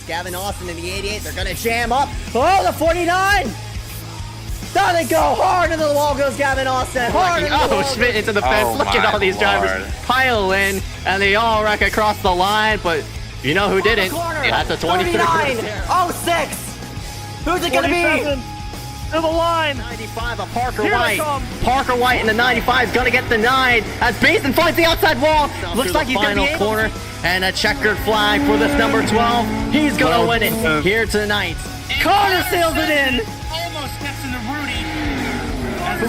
Gavin Austin in the 88. They're gonna jam up. Oh, the 49! Down they go! Hard into the wall goes Gavin Austin. Hard into the wall. Schmidt into the fence. Look at all these drivers pile in, and they all wreck across the line, but you know who didn't? That's a 23. 39.06! Who's it gonna be? To the line. 95 of Parker White. Parker White in the 95 is gonna get the 9 as Basin finds the outside wall. Looks like he's gonna be able corner and a checkered flag for this number 12. He's gonna win it here tonight. Connor sails it in. Almost gets into Rudy.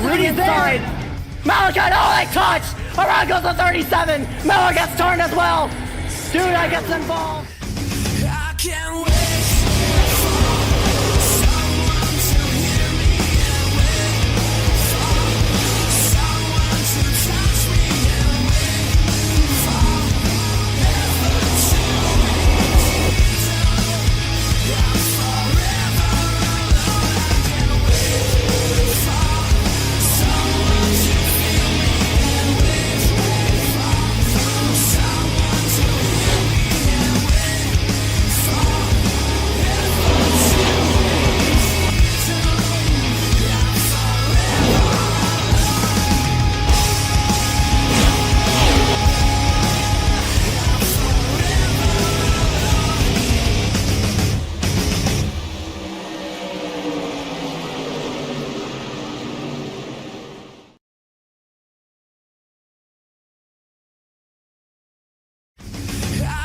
Rudy's there. Malachi, oh, they touch. Around goes the 37. Miller gets turned as well. Duda gets involved. I can't wait.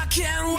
Can't wait.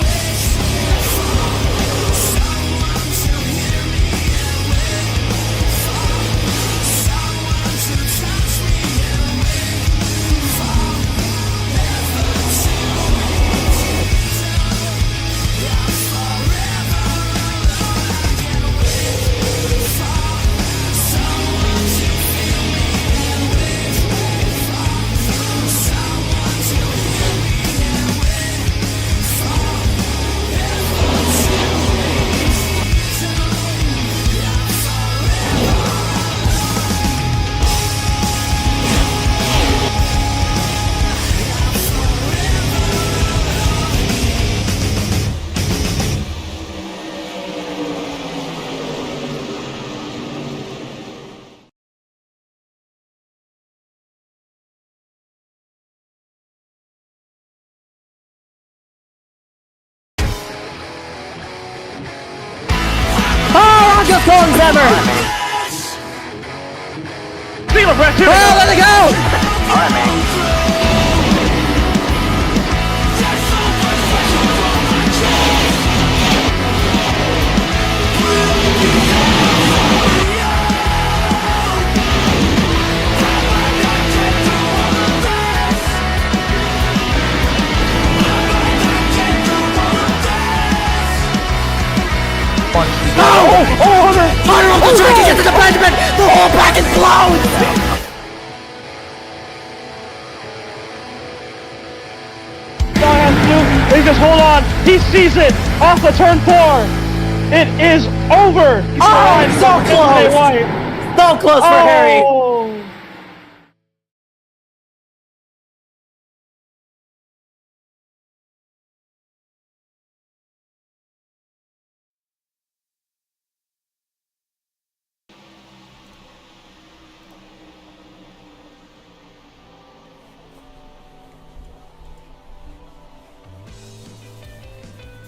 Just going Zimmer! Oh, let it go! Alright, man. Hunter on the track, he gets into Benjamin! The whole pack explodes! All he has to do is just hold on. He sees it off the turn 4. It is over. Oh, it's so close! So close for Harry!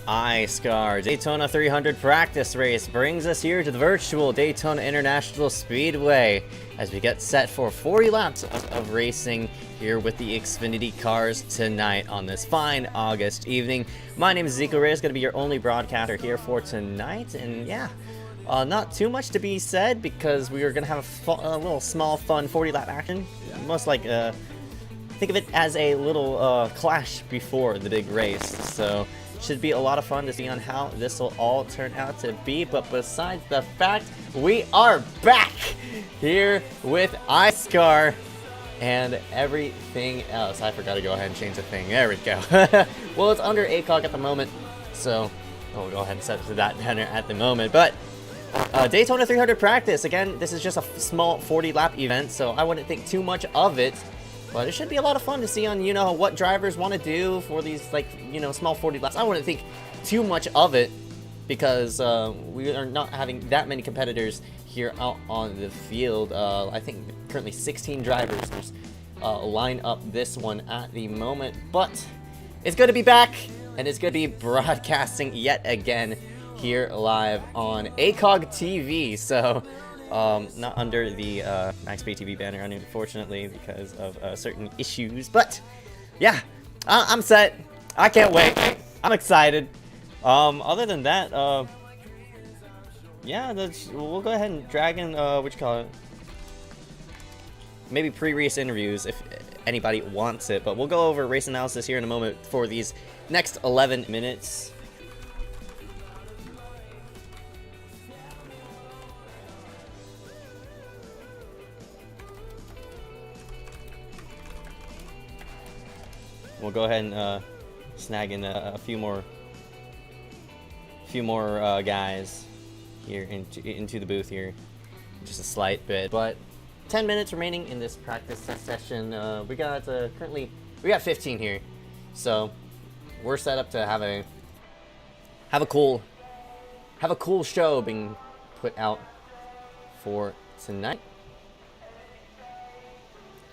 iSCAR Daytona 300 practice race brings us here to the virtual Daytona International Speedway as we get set for 40 laps of racing here with the Xfinity cars tonight on this fine August evening. My name is Zico Reyes, going to be your only broadcaster here for tonight, and yeah, not too much to be said because we are going to have a little small fun 40 lap action, most like think of it as a little clash before the big race, so should be a lot of fun to see on how this will all turn out to be. But besides the fact, we are back here with iSCAR and everything else. I forgot to go ahead and change the thing. There we go. Well, it's under ACOG at the moment, so we'll go ahead and set it to that banner at the moment. But Daytona 300 practice, again, this is just a small 40-lap event, so I wouldn't think too much of it. But it should be a lot of fun to see on, what drivers want to do for these, small 40 laps. I wouldn't think too much of it. because we are not having that many competitors here out on the field. I think currently 16 drivers line up this one at the moment, but it's good to be back, and it's good to be broadcasting yet again here live on ACOG TV. So not under the MaxPay TV banner, unfortunately, because of certain issues, but yeah, I'm set. I can't wait. I'm excited. Other than that, yeah, we'll go ahead and drag in, what you call it? Maybe pre-race interviews if anybody wants it, but we'll go over race analysis here in a moment for these next 11 minutes. We'll go ahead and snag in a few more guys here into the booth here, just a slight bit, but 10 minutes remaining in this practice session. We got currently 15 here, so we're set up to have a cool show being put out for tonight.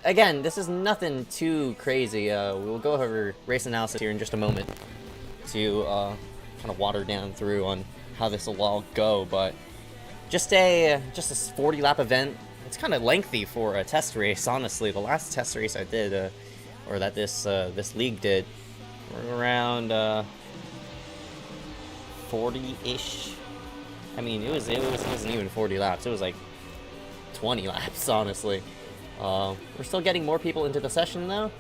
Again, this is nothing too crazy. We'll go over race analysis here in just a moment to kind of water down through on how this will all go, but just a 40 lap event. It's kind of lengthy for a test race, honestly. The last test race I did, or that this league did, were around 40-ish. I mean, it wasn't even 40 laps. It was like 20 laps, honestly. We're still getting more people into the session though,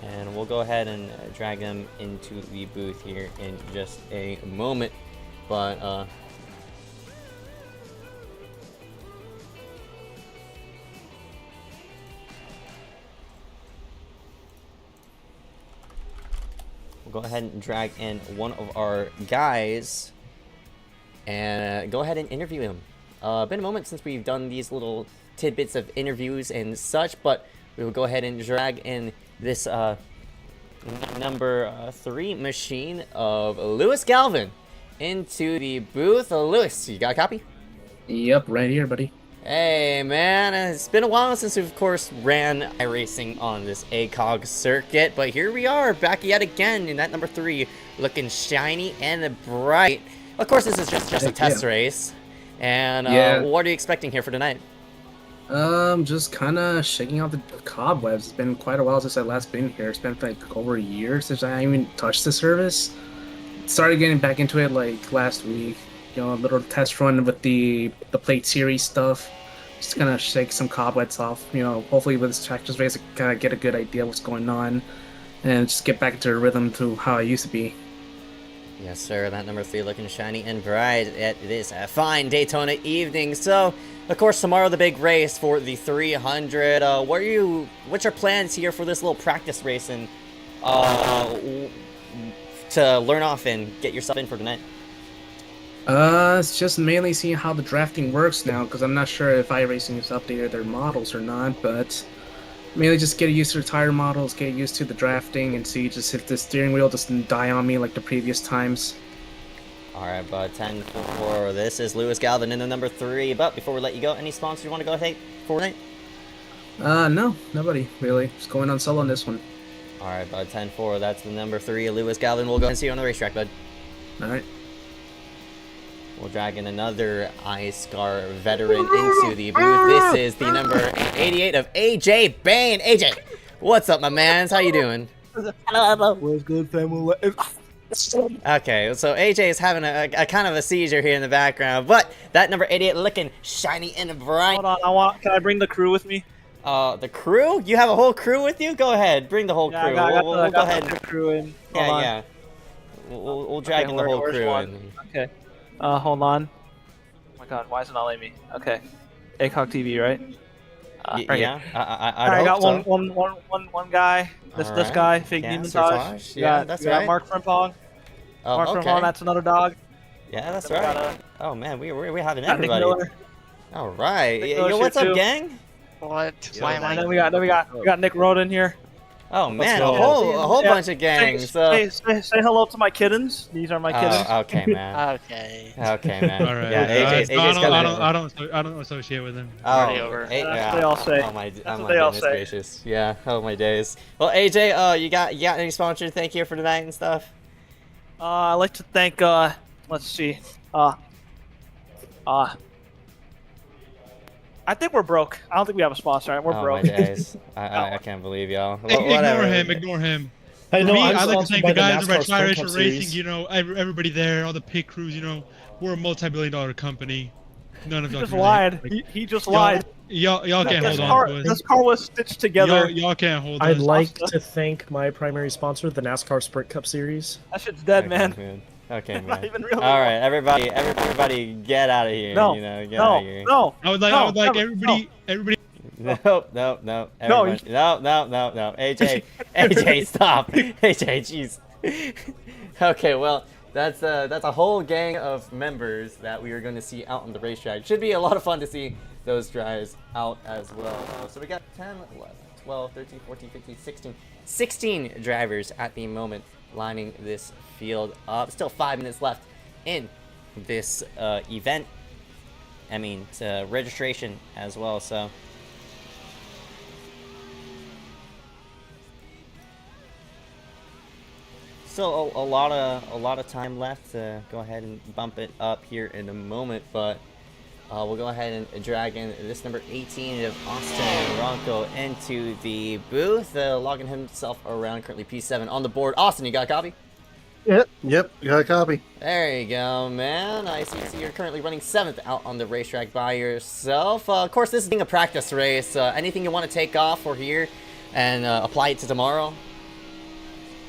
and we'll go ahead and drag them into the booth here in just a moment, but we'll go ahead and drag in one of our guys and go ahead and interview him. Been a moment since we've done these little tidbits of interviews and such, but we will go ahead and drag in this number 3 machine of Lewis Galvin into the booth. Lewis, you got a copy? Yep, right here, buddy. Hey man, it's been a while since we of course ran iRacing on this ACOG circuit, but here we are back yet again in that number 3, looking shiny and bright. Of course, this is just a test race. And what are you expecting here for tonight? Just kind of shaking out the cobwebs. It's been quite a while since I last been here. It's been like over a year since I even touched the service. Started getting back into it like last week. You know, a little test run with the plate series stuff. Just kind of shake some cobwebs off. You know, hopefully with this practice race, I kind of get a good idea of what's going on, and just get back into a rhythm to how I used to be. Yes, sir. That number 3 looking shiny and bright. It is a fine Daytona evening. So, of course, tomorrow the big race for the 300. What's your plans here for this little practice race and to learn off and get yourself in for tonight? It's just mainly seeing how the drafting works now, because I'm not sure if iRacing has updated their models or not, but mainly just get used to the tire models, get used to the drafting, and see just if the steering wheel doesn't die on me like the previous times. Alright, but 10-4. This is Lewis Galvin in the number 3. But before we let you go, any sponsors you want to go ahead for tonight? No, nobody really. Just going on solo on this one. Alright, bud, 10-4. That's the number 3, Lewis Galvin. We'll go and see you on the racetrack, bud. Alright. We'll drag in another iSCAR veteran into the booth. This is the number 88 of AJ Bain. AJ, what's up, my man? How you doing? What's good, family? Okay, so AJ is having a kind of a seizure here in the background, but that number 88 looking shiny and bright. Hold on, can I bring the crew with me? The crew? You have a whole crew with you? Go ahead, bring the whole crew. We'll go ahead. The crew in. Yeah. We'll drag in the whole crew in. Okay. Hold on. Oh my God, why is it not letting me? Okay. ACOG TV, right? Right yeah. I got so. one guy. This guy, Fake Demontage. Yeah, that's right. Mark Frimpong. Oh, Mark Frimpong, that's another dog. Yeah, that's right. Oh man, we're having everybody. All right. Yo, what's up, gang? What? Why am I? And then we got Nick Rhoda in here. Oh man, a go. whole Yeah. bunch of gangs. Say hello to my kittens. These are my kittens. Oh, okay, man. Okay. Okay, man. All right. Yeah, AJ's I don't associate with him. Oh, Already over. yeah. That's what they all say. Oh my, That's oh what my they all goodness say. gracious. Yeah. Oh my days. Well, AJ, you got any sponsor thank you for tonight and stuff? I'd like to thank. Let's see. I think we're broke. I don't think we have a sponsor. We're Oh broke. my days. I can't believe y'all. Ignore him. Hey, For no, me, I'm I'd like to sponsored thank by the guys NASCAR over at Sprint Cup iRacing Series. Racing. You know, everybody there, all the pit crews. You know, we're a multi-billion-dollar company. None of He y'all just can relate. lied. Like, He just lied. y'all can't This hold car, on to this us. car was stitched together. Y'all can't hold I'd us. like to thank my primary sponsor, the NASCAR Sprint Cup Series. That shit's dead, man. Okay, Not man. even real. All right, everybody, get out of here. No. You know, get No. out of here. No. I would No, like never. everybody. Nope. No, Everyone, no. AJ, stop. AJ, jeez. Okay, well, that's a whole gang of members that we are going to see out on the racetrack. Should be a lot of fun to see those drives out as well. So we got 10, 11, 12, 13, 14, 15, 16 drivers at the moment lining this field up. Still 5 minutes left in this event. I mean, registration as well, so... Still a lot of time left to go ahead and bump it up here in a moment, but we'll go ahead and drag in this number 18 of Austin Ronco into the booth, logging himself around, currently P7 on the board. Austin, you got a copy? Yep, got a copy. There you go, man. I see you're currently running 7th out on the racetrack by yourself. Of course, this is being a practice race. Anything you want to take off for here and apply it to tomorrow?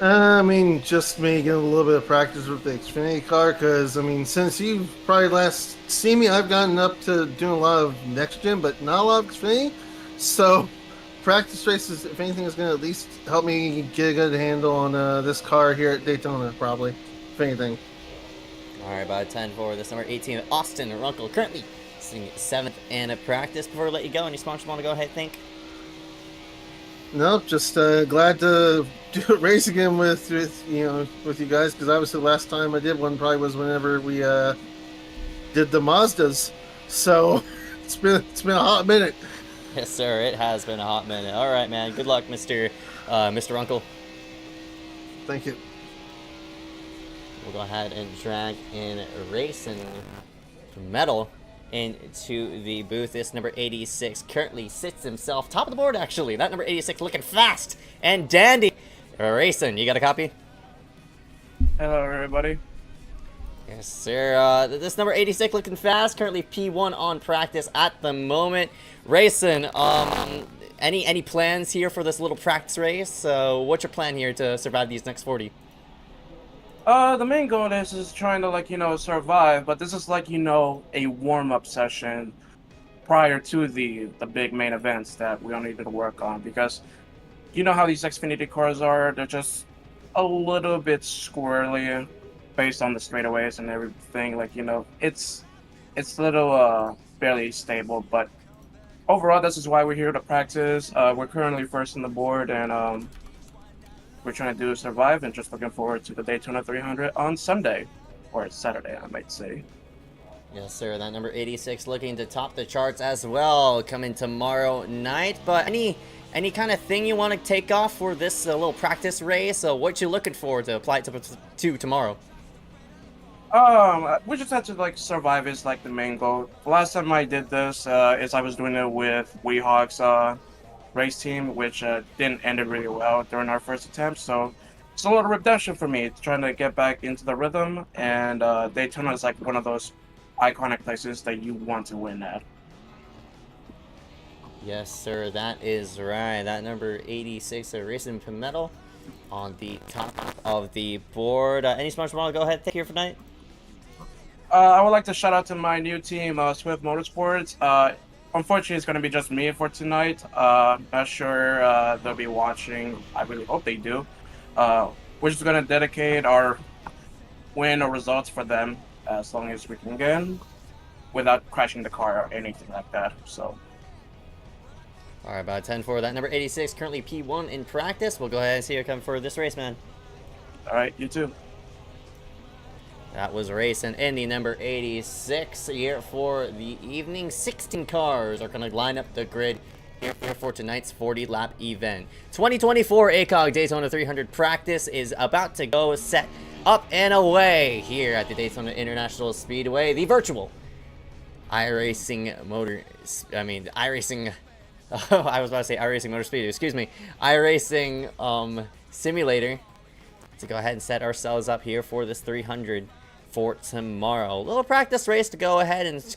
I mean, just me getting a little bit of practice with the Xfinity car, because, I mean, since you've probably last seen me, I've gotten up to doing a lot of next gen, but not a lot of Xfinity. So, practice races, if anything, is going to at least help me get a good handle on this car here at Daytona, probably, if anything. All right, about 10 for this number 18, Austin Runkle, currently sitting 7th in a practice. Before we let you go, any sponsors want to go ahead and think? No, just glad to do a race again with you guys, because obviously the last time I did one probably was whenever we did the Mazdas. So it's been a hot minute. Yes, sir. It has been a hot minute. All right, man. Good luck, Mr. Runkle. Thank you. We'll go ahead and drag in Racing Metal into the booth. This number 86 currently sits himself top of the board, actually. That number 86 looking fast and dandy. Racing, you got a copy? Hello, everybody. Yes, sir. This number 86 looking fast, currently P1 on practice at the moment. Racing, any plans here for this little practice race? What's your plan here to survive these next 40? The main goal is trying to, survive, but this is a warm-up session prior to the big main events that we all need to work on, because you know how these Xfinity cars are, they're just a little bit squirrely based on the straightaways and everything. It's a little barely stable, but overall this is why we're here to practice. We're currently first on the board, and we're trying to survive, and just looking forward to the Daytona 300 on Sunday, or Saturday, I might say. Yes, sir. That number 86 looking to top the charts as well, coming tomorrow night. But any kind of thing you want to take off for this little practice race? What you looking for to apply it to tomorrow? We just had to survive is the main goal. Last time I did this is I was doing it with Weehawk's race team, which didn't end really well during our first attempt, so it's a little redemption for me, trying to get back into the rhythm, and Daytona is one of those iconic places that you want to win at. Yes, sir, that is right. That number 86, Racing Medal on the top of the board. Any sponsors want to go ahead and take here for tonight? I would like to shout out to my new team, Swift Motorsports. Unfortunately, it's going to be just me for tonight. Not sure they'll be watching. I really hope they do. We're just going to dedicate our win or results for them as long as we can get, without crashing the car or anything like that. So. All right, about 10-4. That number 86, currently P1 in practice. We'll go ahead and see you come for this race, man. All right, you too. That was racing Indy number 86 here for the evening. 16 cars are going to line up the grid here for tonight's 40-lap event. 2024 ACOG Daytona 300 practice is about to go set up and away here at the Daytona International Speedway. The virtual iRacing iRacing... Oh, I was about to say iRacing Motor Speedway. Excuse me. iRacing simulator to go ahead and set ourselves up here for this 300 for tomorrow. A little practice race to go ahead and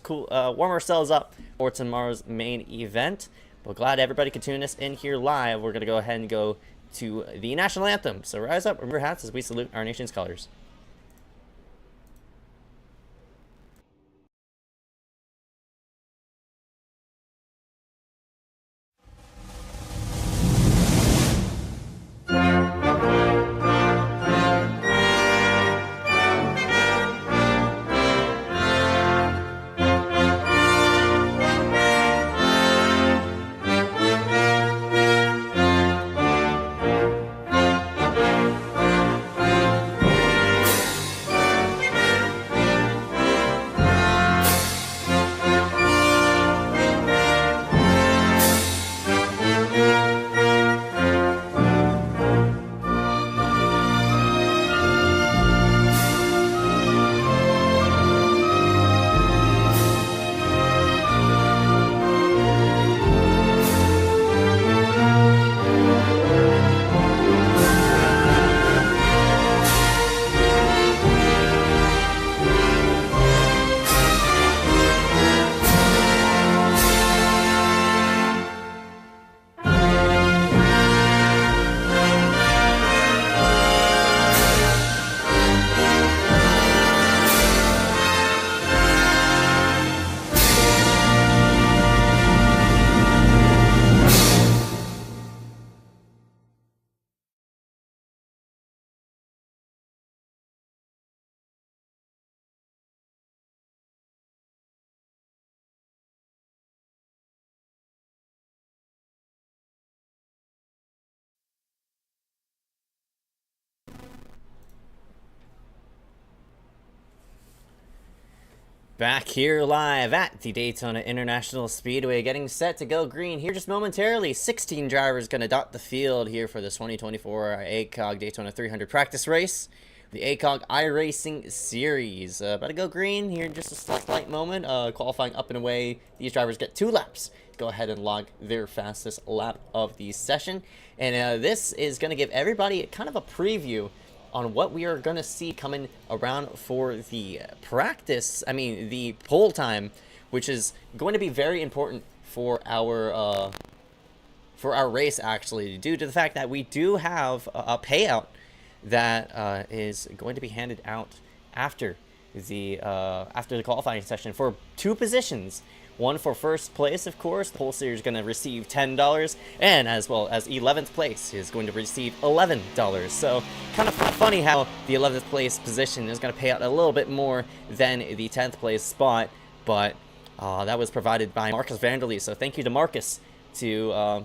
warm ourselves up for tomorrow's main event. But glad everybody could tune us in here live. We're going to go ahead and go to the national anthem. So rise up, remember hats as we salute our nation's colors. Back here live at the Daytona International Speedway, getting set to go green here just momentarily. 16 drivers going to dot the field here for the 2024 ACOG Daytona 300 practice race. The ACOG iRacing Series. About to go green here in just a slight moment. Qualifying up and away. These drivers get 2 laps. Go ahead and log their fastest lap of the session. And this is going to give everybody kind of a preview on what we are going to see coming around for the the pole time, which is going to be very important for our race, actually, due to the fact that we do have a payout that is going to be handed out after the qualifying session for 2 positions. One for first place, of course. The whole series is going to receive $10, and as well as 11th place is going to receive $11. So kind of funny how the 11th place position is going to pay out a little bit more than the 10th place spot, but that was provided by Marcus Vanderlee. So thank you to Marcus to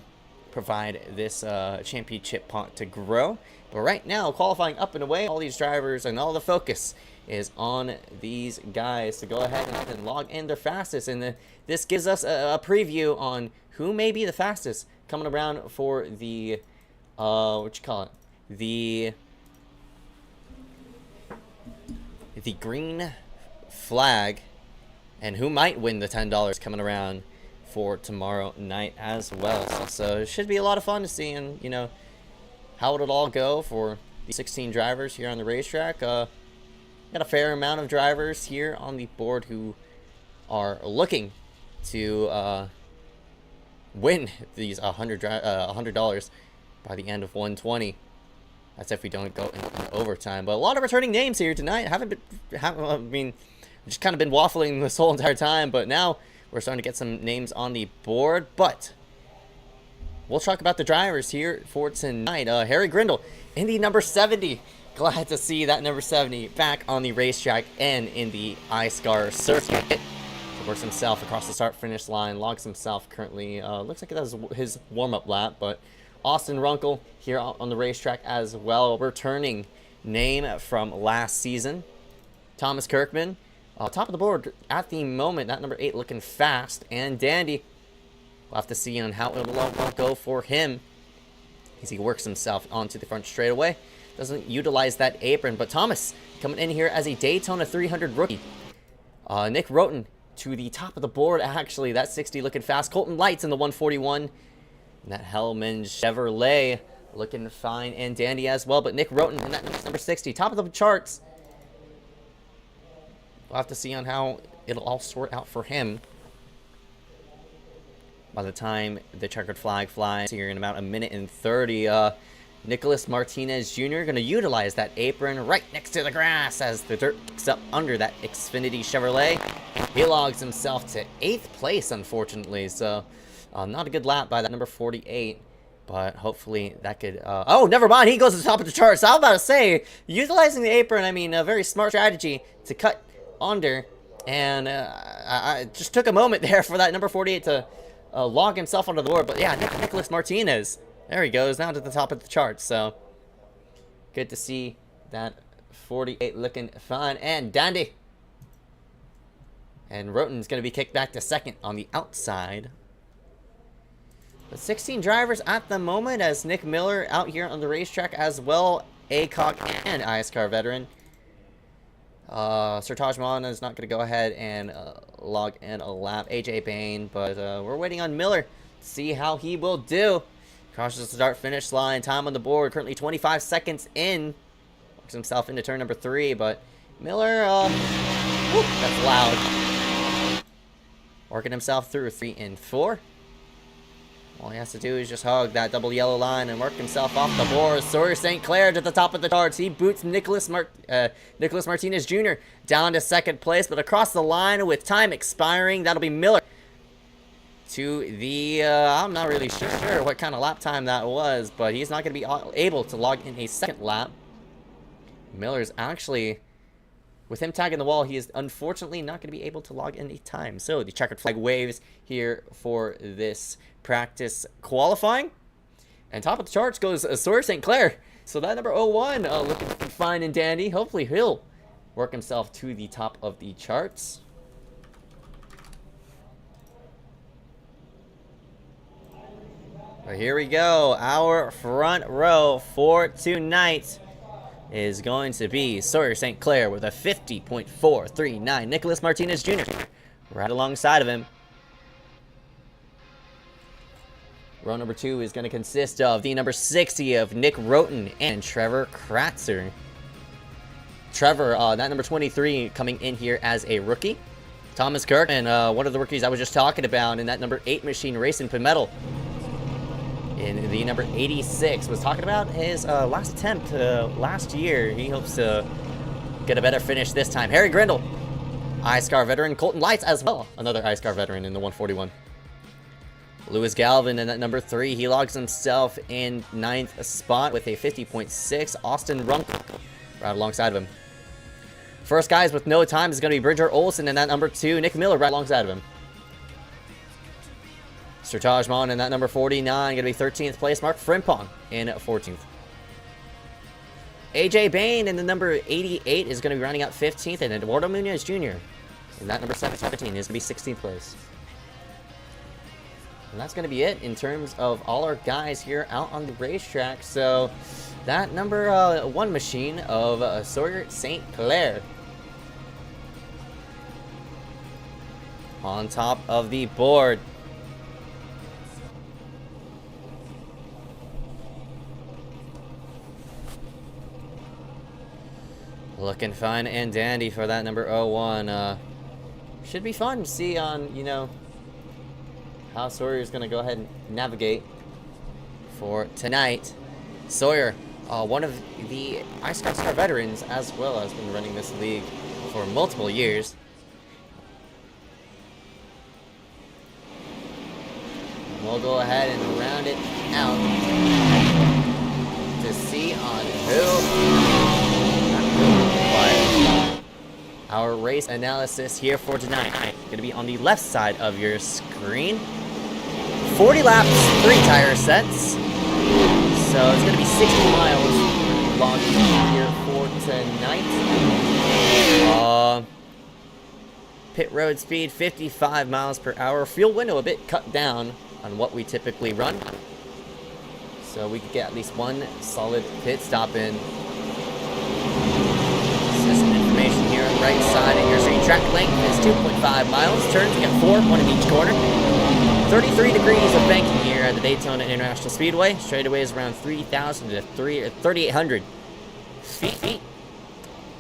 provide this championship pot to grow. But right now, qualifying up and away, all these drivers and all the focus is on these guys to go ahead and log in their fastest, and this gives us a preview on who may be the fastest coming around for the the green flag, and who might win the $10 coming around for tomorrow night as well. So it should be a lot of fun to see, and how it'll all go for the 16 drivers here on the racetrack. Got a fair amount of drivers here on the board who are looking to win these $100 by the end of 120. That's if we don't go in overtime. But a lot of returning names here tonight. Just kind of been waffling this whole entire time, but now we're starting to get some names on the board. But we'll talk about the drivers here for tonight. Harry Grindle, Indy number 70. Glad to see that number 70 back on the racetrack and in the iSCAR circuit. Works himself across the start-finish line, logs himself currently, looks like it was his warm-up lap, but Austin Runkle here on the racetrack as well, returning name from last season. Thomas Kirkman, top of the board at the moment, that number 8 looking fast and dandy. We'll have to see on how it will go for him as he works himself onto the front straightaway. Doesn't utilize that apron, but Thomas coming in here as a Daytona 300 rookie. Nick Roten to the top of the board, actually, that 60 looking fast. Colton Lights in the 141. And that Hellman Chevrolet looking fine and dandy as well. But Nick Roten in that number 60, top of the charts. We'll have to see on how it'll all sort out for him by the time the checkered flag flies here in about a minute and 30. Nicholas Martinez Jr. going to utilize that apron right next to the grass as the dirt picks up under that Xfinity Chevrolet. He logs himself to 8th place, unfortunately, so not a good lap by that number 48, but hopefully that could... oh, never mind, he goes to the top of the charts. I was about to say, utilizing the apron, I mean, a very smart strategy to cut under, and I just took a moment there for that number 48 to log himself onto the board, but yeah, Nicholas Martinez... There he goes, now to the top of the charts, so good to see that 48 looking fine and dandy. And Roten's going to be kicked back to 2nd on the outside. But 16 drivers at the moment as Nick Miller out here on the racetrack as well, ACOG and iSCAR veteran. Sir Tajman is not going to go ahead and log in a lap. AJ Bain, but we're waiting on Miller to see how he will do. Crosses the start-finish line. Time on the board. Currently 25 seconds in. Works himself into turn number 3, but Miller, whoop, that's loud. Working himself through 3 and 4. All he has to do is just hug that double yellow line and work himself off the board. Sawyer St. Clair to the top of the charts. He boots Nicholas Martinez Jr. down to 2nd place, but across the line with time expiring, that'll be Miller. To the, I'm not really sure what kind of lap time that was, but he's not going to be able to log in a 2nd lap. Miller's actually, with him tagging the wall, he is unfortunately not going to be able to log in a time. So the checkered flag waves here for this practice qualifying. And top of the charts goes Sawyer St. Clair. So that number 01 looking fine and dandy. Hopefully he'll work himself to the top of the charts. But here we go. Our front row for tonight is going to be Sawyer St. Clair with a 50.439. Nicholas Martinez Jr. right alongside of him. Row number 2 is going to consist of the number 60 of Nick Roten and Trevor Kratzer. Trevor, that number 23 coming in here as a rookie. Thomas Kirkman, one of the rookies I was just talking about in that number 8 machine racing Pinmetal. In the number 86, was talking about his last attempt last year. He hopes to get a better finish this time. Harry Grindle, iSCAR veteran. Colton Lights as well, another iSCAR veteran in the 141. Lewis Galvin in that number 3. He logs himself in 9th spot with a 50.6. Austin Runkle right alongside of him. First guys with no time is going to be Bridger Olsen in that number 2. Nick Miller right alongside of him. Sir Tajman in that number 49, going to be 13th place. Mark Frimpong in 14th. AJ Bain in the number 88 is going to be rounding out 15th. And Eduardo Munoz Jr. in that number 17 is going to be 16th place. And that's going to be it in terms of all our guys here out on the racetrack. So that number 1 machine of Sawyer St. Clair on top of the board. Looking fine and dandy for that number 01. Should be fun to see on, you know, how Sawyer's going to go ahead and navigate for tonight. Sawyer, one of the iSCAR veterans, as well as been running this league for multiple years. We'll go ahead and round it out to see on who... our race analysis here for tonight. Going to be on the left side of your screen. 40 laps, 3 tire sets. So it's going to be 60 miles long here for tonight. Pit road speed 55 miles per hour. Fuel window a bit cut down on what we typically run. So we could get at least 1 solid pit stop in. System information here on the right side of your screen. Track length is 2.5 miles. Turns, we got 4, 1 in each corner. 33 degrees of banking here at the Daytona International Speedway. Straightaway is around 3,000 to 3,800 feet.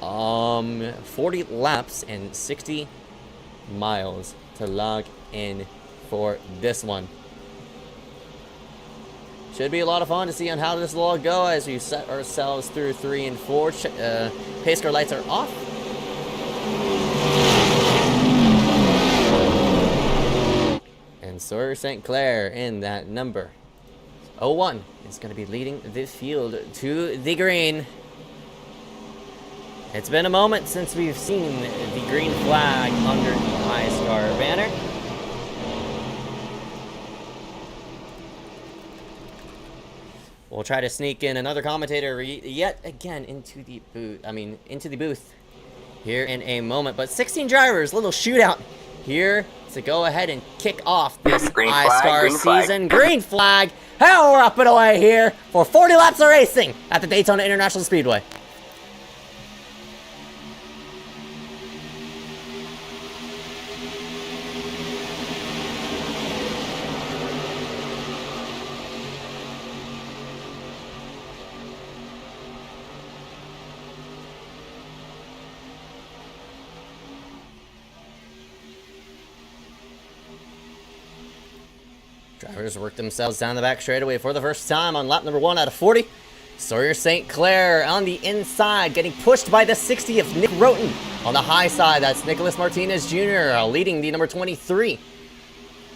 40 laps and 60 miles to log in for this one. Should be a lot of fun to see on how this will all go as we set ourselves through 3 and 4. Pace car lights are off. And Sawyer St. Clair in that number 01 is going to be leading the field to the green. It's been a moment since we've seen the green flag under the iSCAR banner. We'll try to sneak in another commentator yet again into the booth here in a moment. But 16 drivers, little shootout here to go ahead and kick off this iSCAR season. Green flag. Hell, we're up and away here for 40 laps of racing at the Daytona International Speedway. Drivers work themselves down the back straightaway for the first time on lap number 1 out of 40. Sawyer St. Clair on the inside, getting pushed by the 60 of Nick Roten. On the high side, that's Nicholas Martinez Jr. Leading the number 23.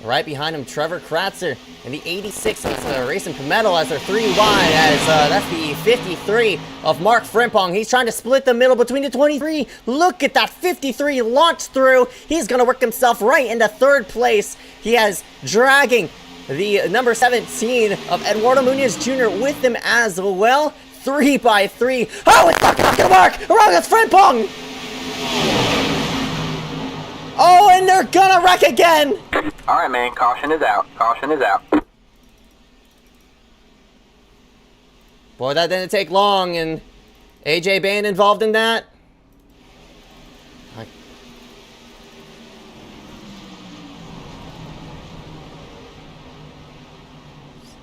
Right behind him, Trevor Kratzer. And the 86 is Racing Pimentel as they're 3 wide, as that's the 53 of Mark Frimpong. He's trying to split the middle between the 23. Look at that 53 launch through. He's going to work himself right into 3rd place. He has dragging the number 17 of Eduardo Munoz Jr. with him as well. 3 by 3. Oh, it's not gonna work! Wrong, it's Frimpong! Oh, and they're gonna wreck again! Alright, man, caution is out. Caution is out. Boy, that didn't take long, and AJ Bain involved in that.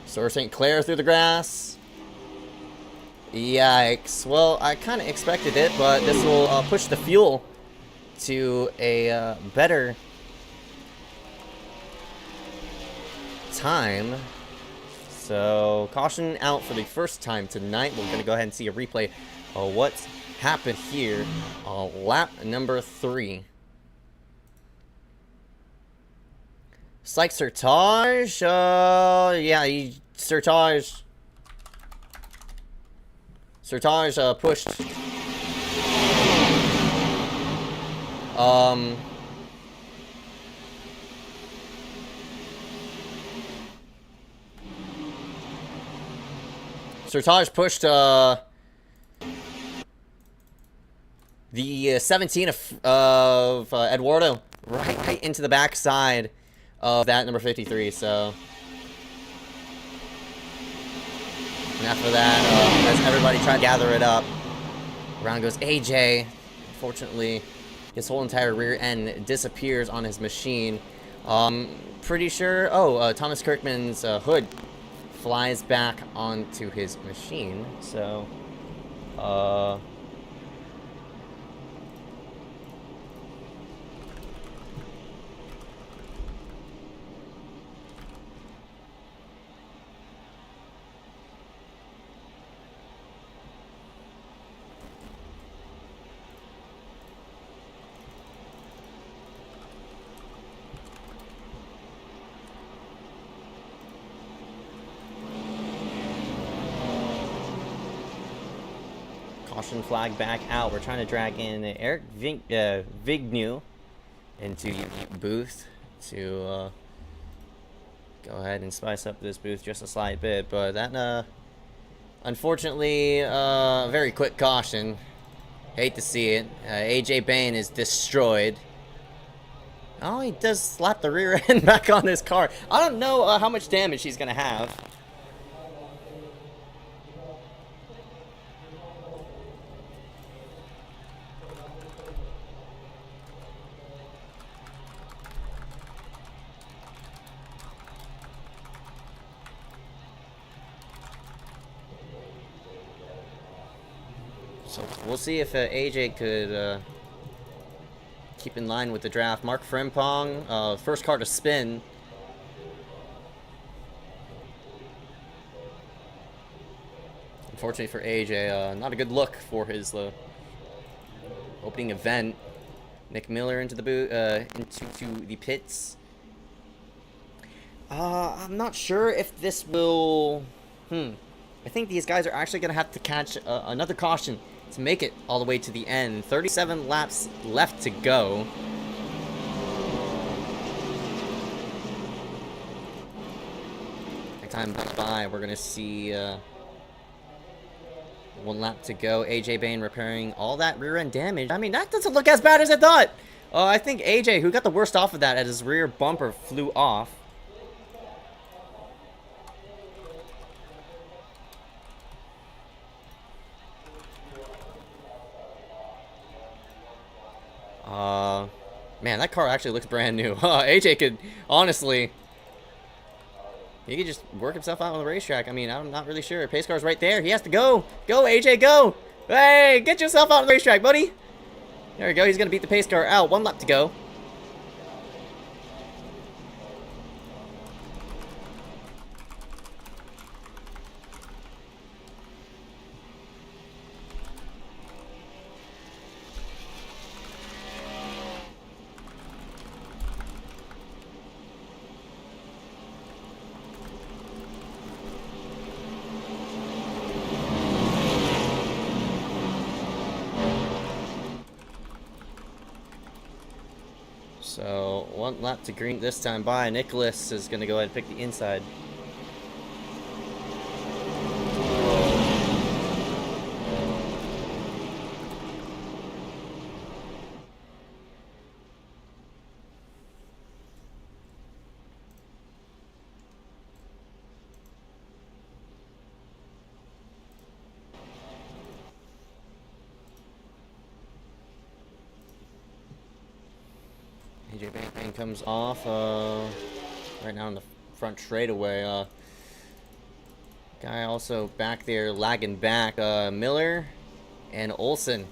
Sawyer St. Clair through the grass. Yikes. Well, I kind of expected it, but this will push the fuel to a better time. So, caution out for the first time tonight. We're going to go ahead and see a replay of what's happened here on lap number 3. Psych Sertage, Sertage pushed Sertage pushed the 17 of Eduardo right into the backside of that number 53, so. And after that, as everybody tried to gather it up, around goes AJ. Unfortunately, his whole entire rear end disappears on his machine. Pretty sure, Thomas Kirkman's hood flies back onto his machine, so, caution flag back out. We're trying to drag in Eric Vignew into the booth to go ahead and spice up this booth just a slight bit, but that unfortunately very quick caution. Hate to see it. AJ Bain is destroyed. Oh, he does slap the rear end back on his car. I don't know how much damage he's gonna have. So we'll see if AJ could keep in line with the draft. Mark Frimpong, first car to spin. Unfortunately for AJ, not a good look for his opening event. Nick Miller into the into the pits. I'm not sure if this will. I think these guys are actually gonna have to catch another caution to make it all the way to the end. 37 laps left to go. Next time by, we're gonna see 1 lap to go. AJ Bain repairing all that rear end damage. I mean, that doesn't look as bad as I thought. I think AJ, who got the worst off of that, as his rear bumper flew off. Man, that car actually looks brand new. AJ could, honestly, he could just work himself out on the racetrack. I mean, I'm not really sure. Pace car's right there. He has to go. Go, AJ, go. Hey, get yourself out on the racetrack, buddy. There we go. He's going to beat the pace car out. 1 lap to go. So 1 lap to green this time by. Nicholas is going to go ahead and pick the inside. AJ Bain comes off right now in the front straightaway. Guy also back there lagging back. Miller and Olsen.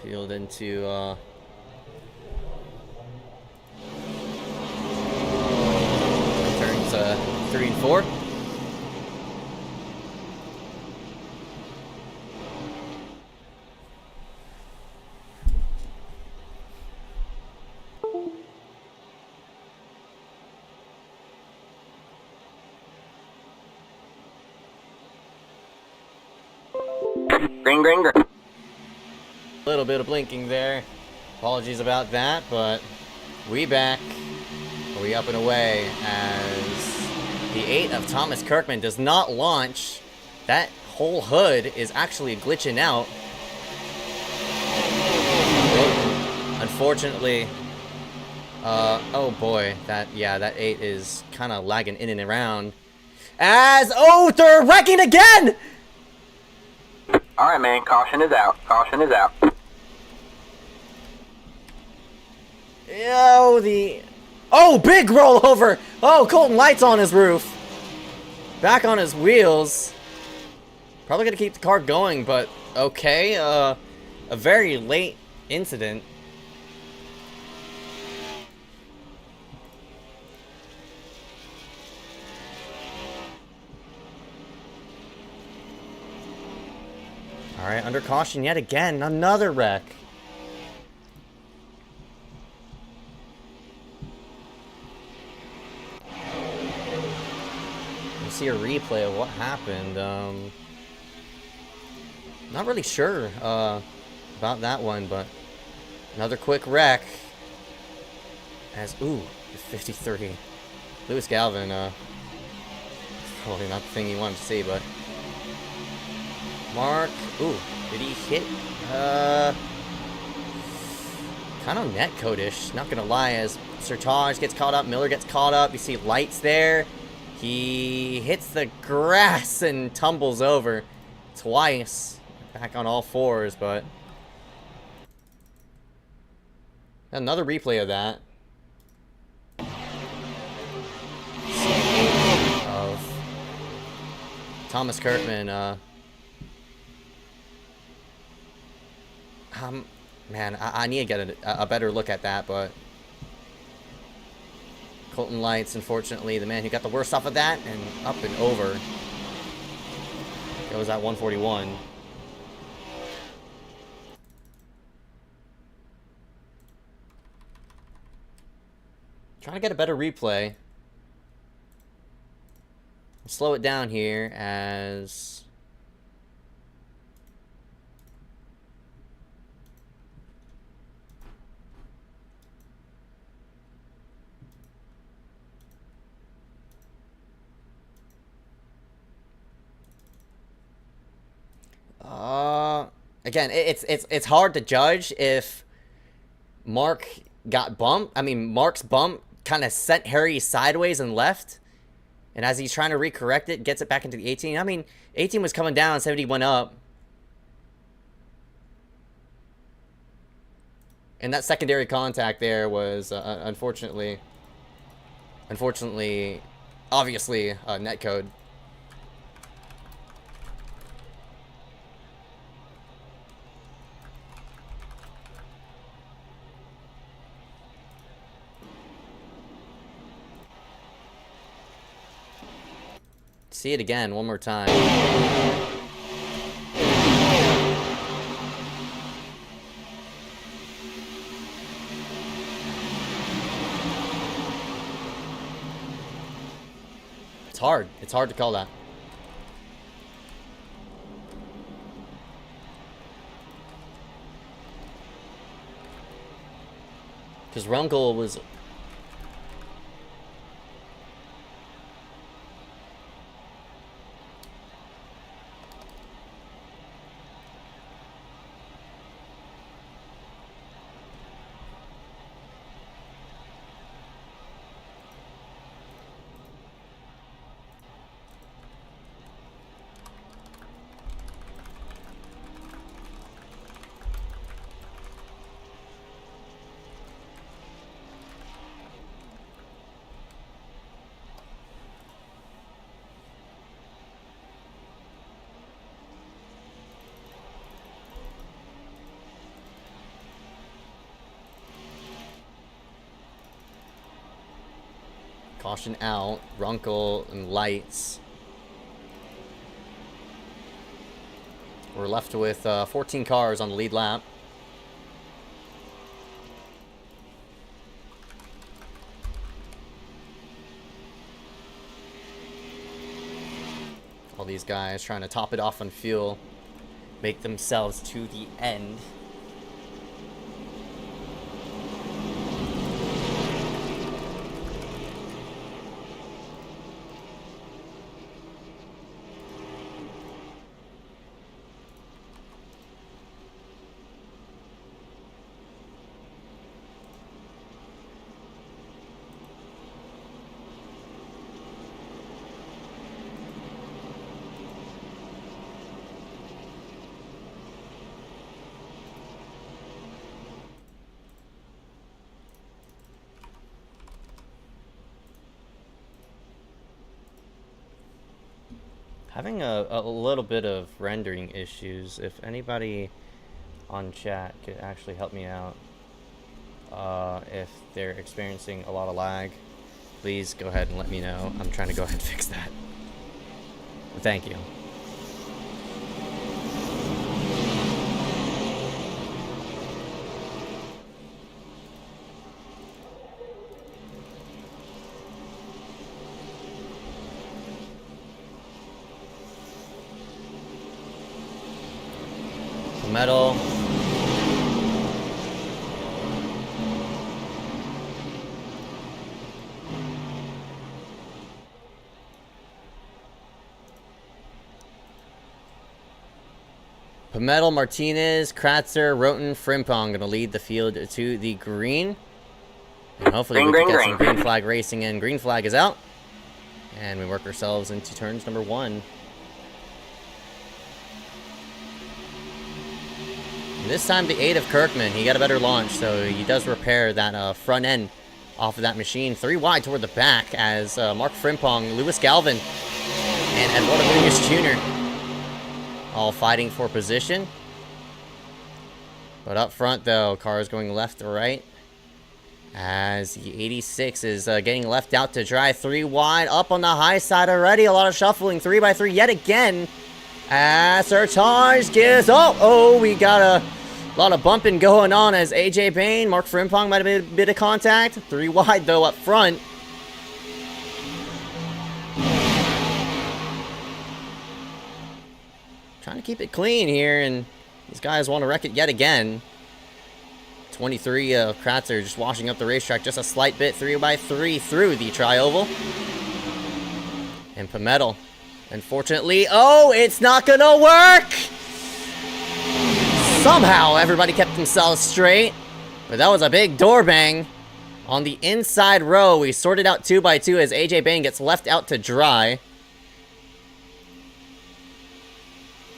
Field into turns 3 and 4. Green, green, green. Little bit of blinking there. Apologies about that, but we back. We up and away as the 8 of Thomas Kirkman does not launch. That whole hood is actually glitching out. Unfortunately, oh boy, that 8 is kind of lagging in and around. As, oh, they're wrecking again! Alright, man, caution is out. Caution is out. Oh, big rollover! Oh, Colton Light's on his roof. Back on his wheels. Probably gonna keep the car going, but okay. A very late incident. Alright, under caution yet again. Another wreck. You see a replay of what happened. Not really sure about that one, but another quick wreck. As, ooh, 53. Lewis Galvin, probably not the thing you wanted to see, but Mark, ooh, did he hit? Kind of net code-ish, not gonna lie, as Sertage gets caught up, Miller gets caught up, you see lights there. He hits the grass and tumbles over twice, back on all fours, but another replay of that. Of Thomas Kurtman, man, I need to get a better look at that, but Colton Lights, unfortunately, the man who got the worst off of that, and up and over goes at 141. Trying to get a better replay. I'll slow it down here as again, it's hard to judge if Mark got bumped. I mean, Mark's bump kind of sent Harry sideways and left, and as he's trying to recorrect it, gets it back into the 18. I mean, 18 was coming down, 70 went up, and that secondary contact there was unfortunately, obviously, netcode. See it again one more time. It's hard. It's hard to call that. Because Runkle was... Caution out, Runkle and Lights. We're left with 14 cars on the lead lap. All these guys trying to top it off on fuel, make themselves to the end. Having a little bit of rendering issues. If anybody on chat could actually help me out, if they're experiencing a lot of lag, please go ahead and let me know. I'm trying to go ahead and fix that. Thank you. Pimmetto. Pimmetto, Martinez, Kratzer, Roten, Frimpong gonna lead the field to the green. And hopefully we can get some green flag racing in. Green flag is out. And we work ourselves into turns number 1. And this time the aid of Kirkman. He got a better launch, so he does repair that front end off of that machine. 3 wide toward the back as Mark Frimpong, Lewis Galvin, and Eduardo Munoz Jr. all fighting for position. But up front, though, cars going left to right. As the 86 is getting left out to dry. 3 wide, up on the high side already. A lot of shuffling, 3x3 yet again. As Sertage gives... Oh, we got a lot of bumping going on as AJ Bain, Mark Frimpong might have made a bit of contact. 3 wide, though, up front. Trying to keep it clean here, and these guys want to wreck it yet again. 23 Kratzer just washing up the racetrack just a slight bit. 3x3 through the tri-oval. And Pimmetto, unfortunately, it's not gonna work! Somehow everybody kept themselves straight, but that was a big door bang. On the inside row, we sorted out 2x2 as AJ Bain gets left out to dry.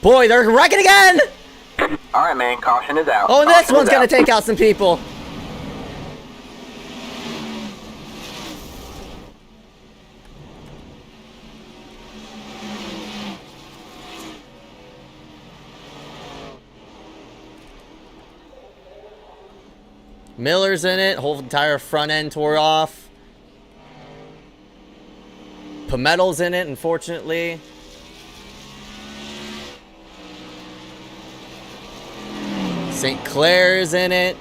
Boy, they're wrecking again! Alright, man, caution is out. Oh, and this one's gonna take out some people. Miller's in it, whole entire front end tore off. Pimmetto's in it, unfortunately. St. Clair's in it.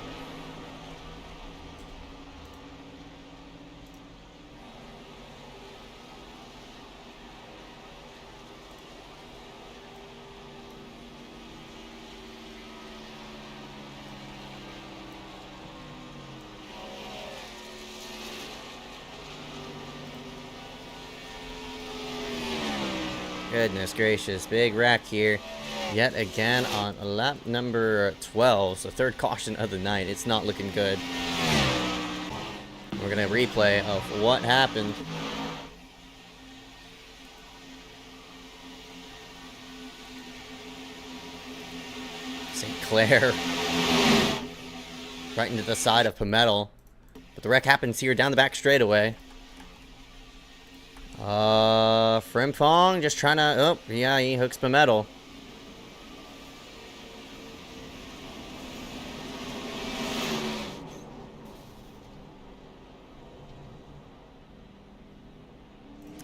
Goodness gracious, big wreck here. Yet again on lap number 12, so 3rd caution of the night. It's not looking good. We're gonna replay of what happened. St. Clair right into the side of Pimmetto, but the wreck happens here down the back straightaway. Frimpong just trying to, yeah, he hooks Pimmetto.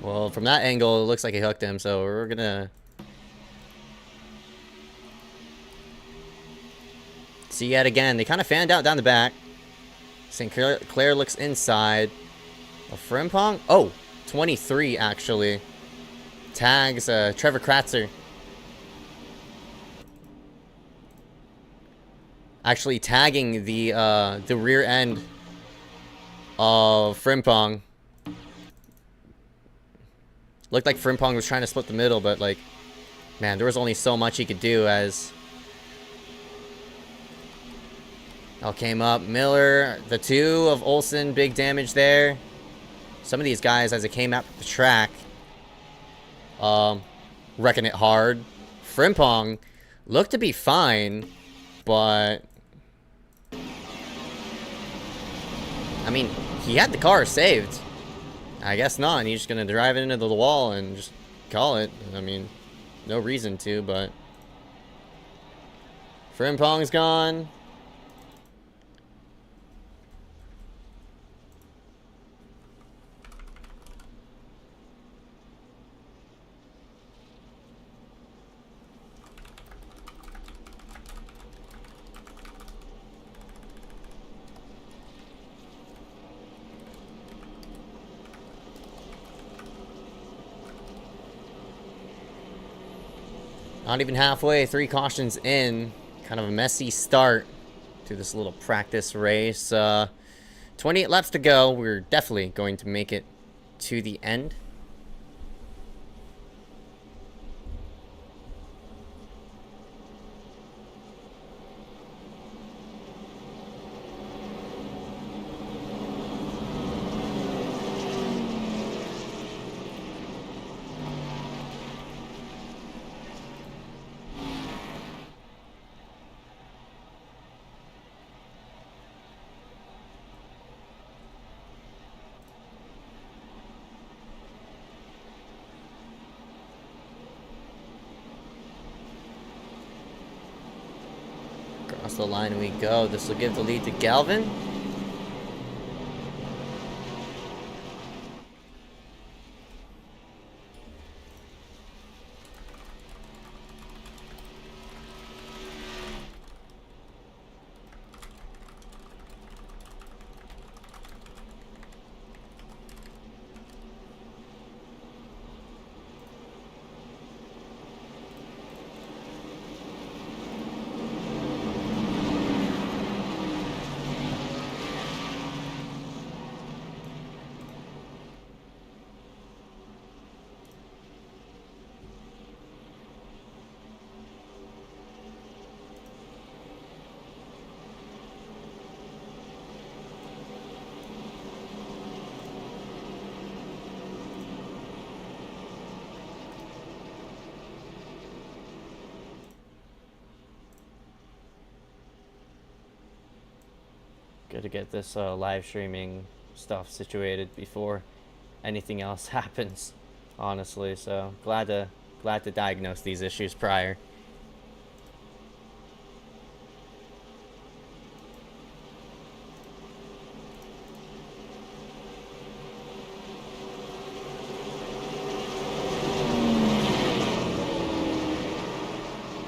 Well, from that angle, it looks like he hooked him, so we're gonna see yet again. They kind of fanned out down the back. St. Clair looks inside. Frimpong? 23 actually. Tags Trevor Kratzer. Actually tagging the rear end of Frimpong. Looked like Frimpong was trying to split the middle, but like, man, there was only so much he could do as all came up. Miller, the 2 of Olsen, big damage there. Some of these guys, as it came out the track, wrecking it hard. Frimpong looked to be fine, but I mean, he had the car saved. I guess not, and he's just gonna drive it into the wall and just call it. I mean, no reason to, but Frimpong's gone. Not even halfway, 3 cautions in. Kind of a messy start to this little practice race. 28 laps to go. We're definitely going to make it to the end. Across the line we go. This will give the lead to Galvin. Good to get this live streaming stuff situated before anything else happens, honestly. So glad to diagnose these issues prior.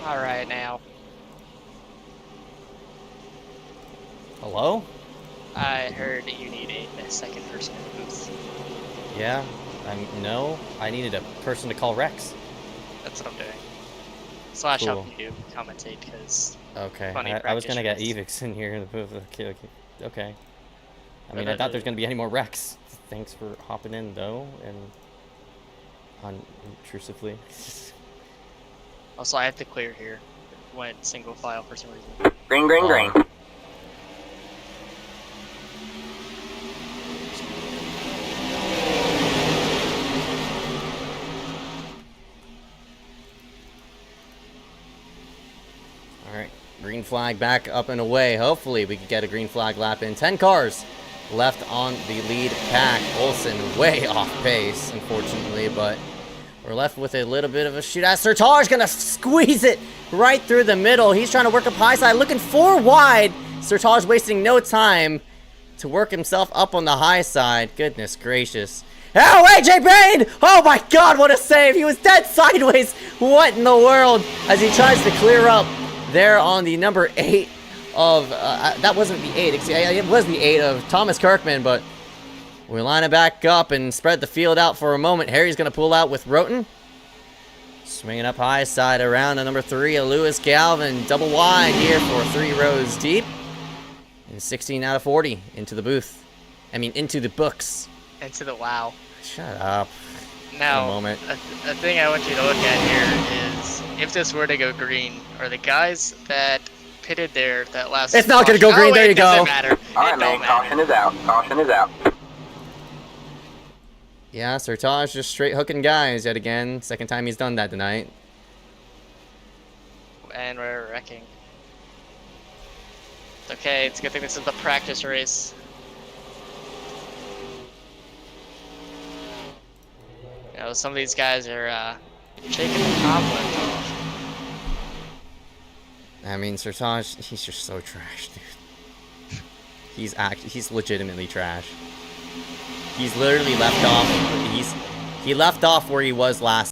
All right now. Hello? I heard you need a second person in the booth. Yeah, no, I needed a person to call Rex. That's what I'm doing. Slash Cool. help you commentate, because Okay, I was gonna get Evix in here in the booth. Okay. I mean, I thought there's gonna be any more Rex. Thanks for hopping in though, and intrusively. Also, I have to clear here. It went single file for some reason. Green, green, green. Alright, green flag back up and away. Hopefully we can get a green flag lap in. 10 cars left on the lead pack. Olsen way off pace, unfortunately, but we're left with a little bit of a shootout. Sertar's gonna squeeze it right through the middle. He's trying to work up high side, looking 4 wide. Sertar's wasting no time to work himself up on the high side. Goodness gracious. Oh, AJ Bain! Oh my god, what a save! He was dead sideways. What in the world? As he tries to clear up there on the number 8 of, that wasn't the 8, it was the 8 of Thomas Kirkman, but we line it back up and spread the field out for a moment. Harry's going to pull out with Roten. Swinging up high side around to number 3 of Lewis Galvin. Double wide here for 3 rows deep. And 16 out of 40 into the booth. I mean, into the books. Into the wow. Shut up. Now, a moment. a thing I want you to look at here is, if this were to go green, are the guys that pitted there that last... It's not going to go green, there you go. Doesn't matter. Alright, man, caution is out. Caution is out. Yeah, Sertaj just straight hooking guys yet again. Second time he's done that tonight. And we're wrecking. It's okay, it's a good thing this is the practice race. You know, some of these guys are shaking the cobwebs off. I mean, Sertaj, he's just so trash, dude. He's legitimately trash. He's literally left off. He left off where he was last